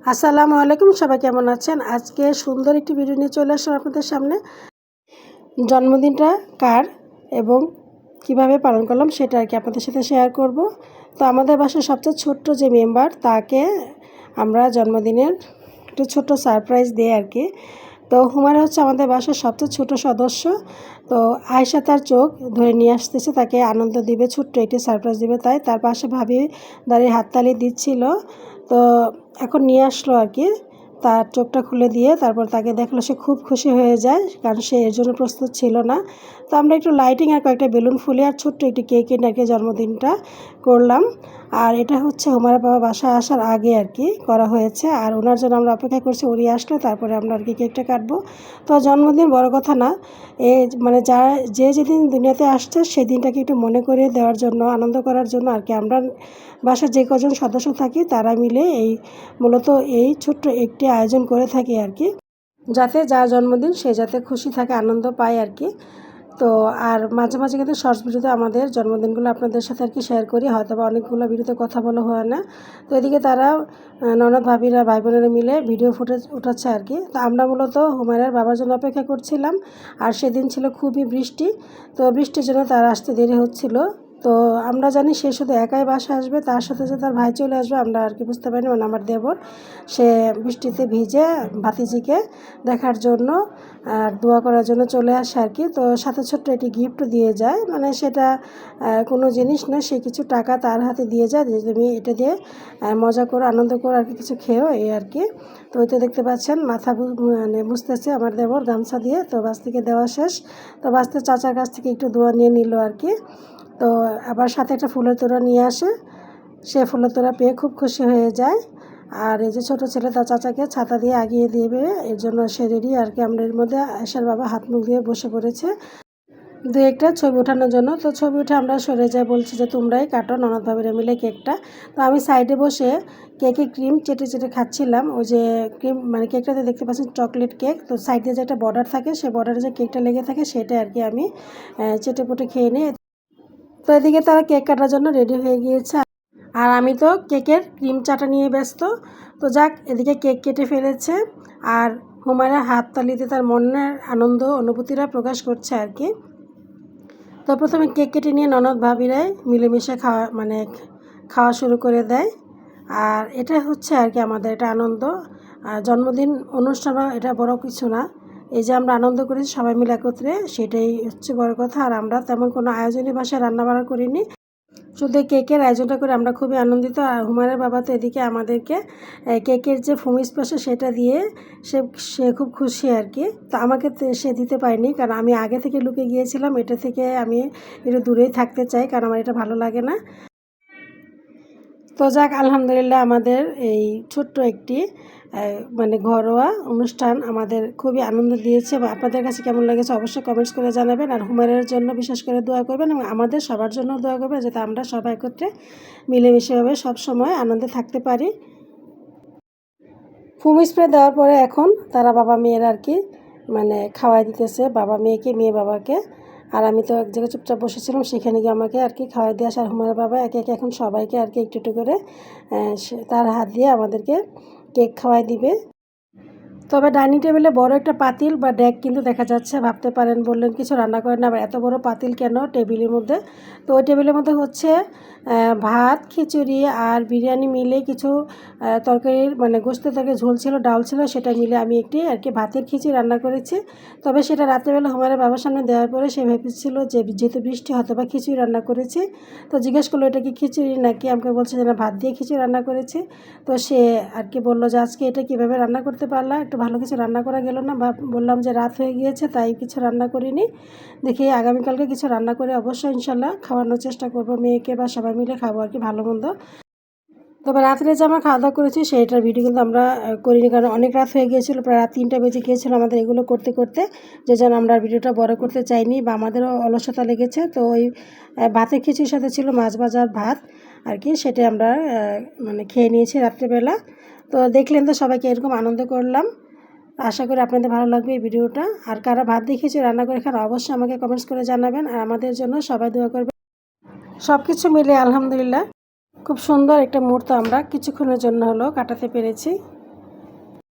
আসসালামু আলাইকুম, সবাই কেমন আছেন? আজকে সুন্দর একটি ভিডিও নিয়ে চলে আসলাম আপনাদের সামনে। জন্মদিনটা কার এবং কিভাবে পালন করলাম সেটা আর কি আপনাদের সাথে শেয়ার করব। তো আমাদের বাসার সবচেয়ে ছোট্ট যে মেম্বার তাকে আমরা জন্মদিনের একটু ছোট্ট সারপ্রাইজ দিই আর কি। তো হুমায়রা হচ্ছে আমাদের বাসার সবচেয়ে ছোট সদস্য। তো আয়েশা তার চোখ ধরে নিয়ে আসতেছে, তাকে আনন্দ দিবে, ছোট্ট একটি সারপ্রাইজ দিবে, তাই তার পাশে ভাবি দাঁড়িয়ে হাততালি দিচ্ছিল। তো এখন নিয়ে আসলো আর কি, তার চোখটা খুলে দিয়ে তারপর তাকে দেখলো, সে খুব খুশি হয়ে যায়, কারণ সে এর জন্য প্রস্তুত ছিল না। তো আমরা একটু লাইটিং আর কয়েকটা বেলুন ফুলে আর ছোট্ট একটি কেক এনে আর কি জন্মদিনটা করলাম। আর এটা হচ্ছে হুমায়রা বাবা বাসায় আসার আগে আর কি করা হয়েছে, আর ওনার জন্য আমরা অপেক্ষা করছি, উনি আসলে তারপরে আমরা আর কি কেকটা কাটবো। তো জন্মদিন বড় কথা না, এ মানে যে যেদিন দুনিয়াতে আসছে সেই দিনটাকে একটু মনে করে দেওয়ার জন্য, আনন্দ করার জন্য আর কি আমরা বাসার যে কজন সদস্য থাকি তারা মিলে মূলত এই ছোট্ট একটি আয়োজন করে থাকি আর কি, যাতে যার জন্মদিন সে যাতে খুশি থাকে, আনন্দ পায় আর কি। তো আর মাঝে মাঝে কিন্তু শর্টস ভিডিওতে আমাদের জন্মদিনগুলো আপনাদের সাথে আর কি শেয়ার করি, হয়তো বা অনেকগুলো ভিডিওতে কথা বলা হয় না। তো এদিকে তারা ননদ ভাবিরা ভাই বোনেরা মিলে ভিডিও ফুটেজ উঠাচ্ছে আর কি। তো আমরা মূলত হুমায়রার বাবার জন্য অপেক্ষা করছিলাম, আর সেদিন ছিল খুবই বৃষ্টি। তো বৃষ্টির জন্য তার আসতে দেরি হচ্ছিল। তো আমরা জানি সে শুধু একাই বাসা আসবে, তার সাথে যে তার ভাই চলে আসবে আমরা আর কি বুঝতে পারিনি। মানে আমার দেবর, সে বৃষ্টিতে ভিজে ভাতিজিকে দেখার জন্য আর দোয়া করার জন্য চলে আসে আর কি। তো সাথে ছোট্ট একটি গিফট দিয়ে যায়, মানে সেটা কোনো জিনিস না, সে কিছু টাকা তার হাতে দিয়ে যায় যে তুমি এটা দিয়ে মজা করো, আনন্দ করো আর কি, কিছু খেও, এই আর কি। তো ওই তো দেখতে পাচ্ছেন মাথা মানে বুঝতেছে আমার দেবর গামছা দিয়ে। তো বাস্তিকে দেওয়া শেষ, তো বাস্তির চাচার কাছ থেকে একটু দোয়া নিয়ে নিল আর কি। তো আবার সাথে একটা ফুলের তোড়া নিয়ে আসে, সে ফুলের তোড়া পেয়ে খুব খুশি হয়ে যায়। আর এই যে ছোটো ছেলে তার চাচাকে ছাতা দিয়ে আগিয়ে দিবে, এর জন্য সে রেডি আর কি। আমরা এর মধ্যে আয়েশার বাবা হাত মুখ দিয়ে বসে পড়েছে দু একটা ছবি ওঠানোর জন্য। তো ছবি উঠে আমরা সরে যাই, বলছি যে তোমরাই কাটো ননদ ভাবিরা মিলে কেকটা। তো আমি সাইডে বসে কেকে ক্রিম চেটে চেটে খাচ্ছিলাম। ওই যে ক্রিম মানে কেকটাতে দেখতে পাচ্ছেন চকলেট কেক, তো সাইডে যে একটা বর্ডার থাকে সেই বর্ডারে যে কেকটা লেগে থাকে সেটা আর কি আমি চেটে পুটে খেয়ে নিই। তো এদিকে তারা কেক কাটার জন্য রেডি হয়ে গিয়েছে, আর আমি তো কেকের ক্রিম চাটা নিয়ে ব্যস্ত। তো যাক, এদিকে কেক কেটে ফেলেছে, আর হুমায়রা হাততালিতে তার মনের আনন্দ অনুভূতিরা প্রকাশ করছে আর কি। তো প্রথমে কেক কেটে নিয়ে ননদ ভাবিরাই মিলেমিশে খাওয়া শুরু করে দেয়। আর এটা হচ্ছে আর কি আমাদের এটা আনন্দ। আর জন্মদিন অনুষ্ঠানও এটা বড় কিছু না, এই যে আমরা আনন্দ করেছি সবাই মিলে একত্রে, সেটাই হচ্ছে বড় কথা। আর আমরা তেমন কোনো আয়োজনই বাসায় রান্নাবান্না করিনি, শুধু কেকের আয়োজনটা করে আমরা খুবই আনন্দিত। আর হুমায়রার বাবা তো এদিকে আমাদেরকে কেকের যে ফুমিজ পাশে সেটা দিয়ে সে সে খুব খুশি আর কি। তো আমাকে সে দিতে পারেনি, কারণ আমি আগে থেকে লুকে গিয়েছিলাম, এটা থেকে আমি একটু দূরেই থাকতে চাই, কারণ আমার এটা ভালো লাগে না। তো যাক, আলহামদুলিল্লাহ আমাদের এই ছোট্ট একটি মানে ঘরোয়া অনুষ্ঠান আমাদের খুবই আনন্দ দিয়েছে। বা আপনাদের কাছে কেমন লেগেছে অবশ্যই কমেন্টস করে জানাবেন। আর হুমায়রার জন্য বিশেষ করে দোয়া করবেন, এবং আমাদের সবার জন্য দোয়া করবেন, যাতে আমরা সবাই একত্রে মিলেমিশেভাবে সবসময় আনন্দে থাকতে পারি। ফুম স্প্রে দেওয়ার পরে এখন তারা বাবা মেয়ের আর কি খাওয়াই দিতেছে, বাবা মেয়েকে, মেয়ে বাবাকে। আর আমি তো এক জায়গায় চুপচাপ বসেছিলাম, সেখানে গিয়ে আমাকে আর কি খাওয়াই দিয়ে আসার হুমায়রা বাবা একে একে এখন সবাইকে আর কি একটু একটু করে তার হাত দিয়ে আমাদেরকে কেক খাওয়াই দিবে। তবে ডাইনিং টেবিলে বড় একটা পাতিল বা ডেক কিন্তু দেখা যাচ্ছে। ভাবতে পারেন, বললেন কিছু রান্না করেন না, আবার এত বড় পাতিল কেন টেবিলের মধ্যে? তো ওই টেবিলের মধ্যে হচ্ছে ভাত, খিচুড়ি আর বিরিয়ানি মিলে কিছু তরকারির গোস্তের তরকারি, ঝোল ছিল, ডাল ছিল, সেটা মিলে আমি একটি আর কি ভাতের খিচুড়ি রান্না করেছি। তবে সেটা রাত্রেবেলা হুমায়রা বাবার সামনে দেওয়ার পরে সে ভেবেছিল যে যেহেতু বৃষ্টি হয়তো বা খিচুড়ি রান্না করেছি। তো জিজ্ঞেস করলো এটা কি খিচুড়ি নাকি, আমাকে বলছে যে না, ভাত দিয়ে খিচুড়ি রান্না করেছি। তো সে আর কি বললো যে আজকে এটা কীভাবে রান্না করতে পারলা, একটু ভালো কিছু রান্না করা গেল না? বা বললাম যে রাত হয়ে গিয়েছে তাই কিছু রান্না করিনি, দেখি আগামীকালকে কিছু রান্না করে অবশ্যই ইনশাল্লাহ খাওয়ানোর চেষ্টা করবো মেয়েকে, বা সবাই মিলে খাবো আর কি ভালো মন্দ। তবে রাত্রে যে আমরা খাওয়া দাওয়া করেছি সেইটার ভিডিও কিন্তু আমরা করিনি, কারণ অনেক রাত হয়ে গিয়েছিলো, প্রায় রাত 3টা বেজে গিয়েছিলো আমাদের এগুলো করতে করতে, যে যেন আমরা ভিডিওটা বড় করতে চাইনি, বা আমাদেরও অলসতা লেগেছে। তো ওই ভাতের খিচুড়ির সাথে ছিল মাছ ভাজার ভাত আর কি, সেটাই আমরা খেয়ে নিয়েছি রাত্রেবেলা। তো দেখলেন তো সবাইকে এরকম আনন্দ করলাম। আশা করি আপনাদের ভালো লাগবে এই ভিডিওটা। আর কারা ভাত দিয়ে খিচুড়ি রান্না করে খান অবশ্যই আমাকে কমেন্টস করে জানাবেন, আর আমাদের জন্য সবাই দোয়া করবেন। সব কিছু মিলে আলহামদুলিল্লাহ খুব সুন্দর একটা মুহূর্ত আমরা কিছুক্ষণের জন্য হলেও কাটাতে পেরেছি।